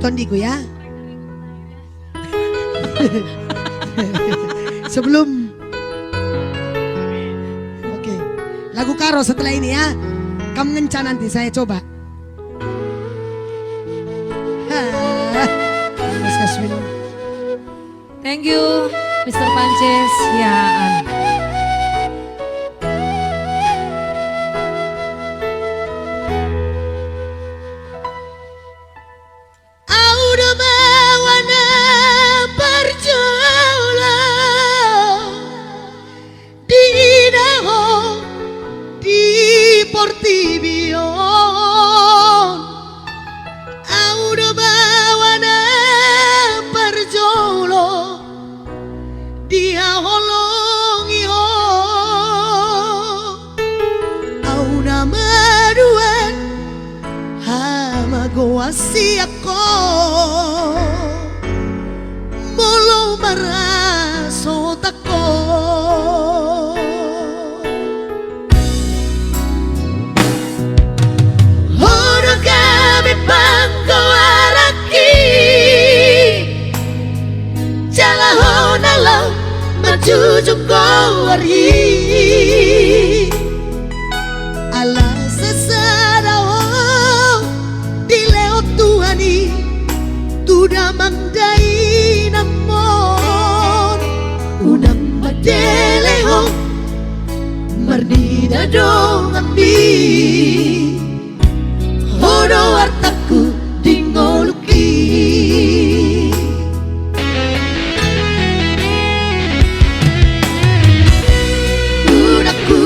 tondiku ya. Sebelum oke, lagu Karo setelah ini ya. Kamu ngenca nanti saya coba. Mas Kasmin. Thank you Mr. Pances Yaan. Si ako molo marasot ako horo kami pangkawaraki jalaho nalau majujung kawari Tuda mandai namon unang madeleho mardida dong ambi hodo artaku dingoluki unaku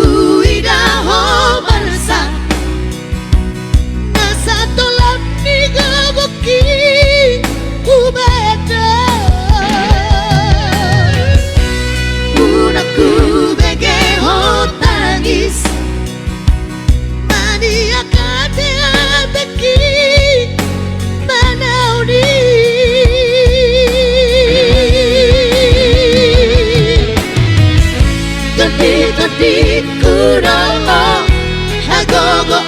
idaho marasa nasa tolap ni gaboki Unaku begeho tangis Mania kate ateki manauni Tadi kudoho Hagogo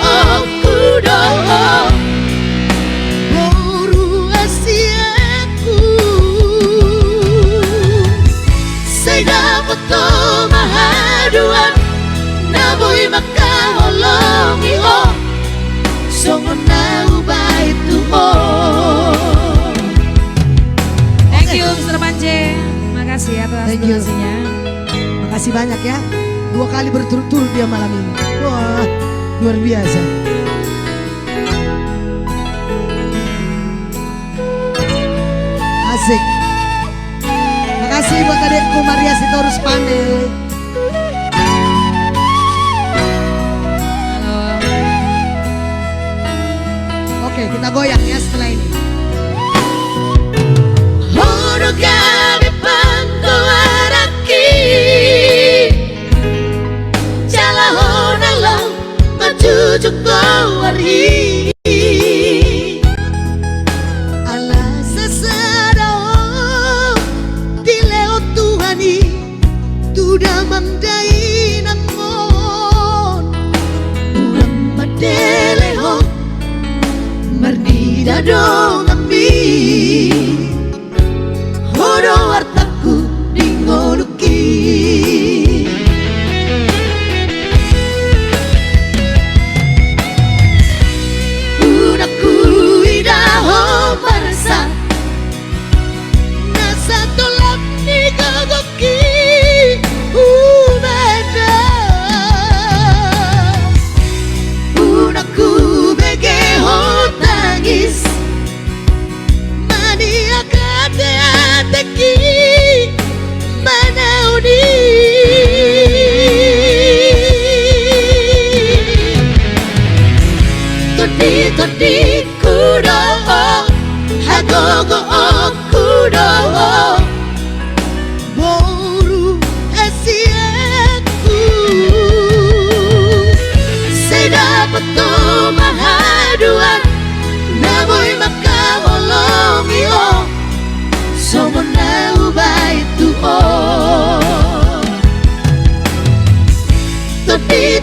kudoho Mahaduan naboy makaholongi ho songon na ubay tumo. Thank you Mr. Pance. Makasih atas donasinya. Makasih banyak ya. 2 kali berturut-turut dia malam ini. Wah, luar biasa. Asik. Makasih buat adikku Maria Sitorus Pane. Halo. Oke, kita goyang ya setelah ini. Horo kami pangkawaraki jalaho nalau majujung kawari Tuda mandai namon urang madeleho mardida dong ambi hodo artaku dingoluki unaku idaho marasa nasa tolak ni gagoki Unaku begeho tangis Mania kate ateki manauni Todi kudoho Hagogo kudoho Mahaduan naboy makaholongi ho somon na ubay tuho Todi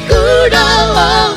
kudoho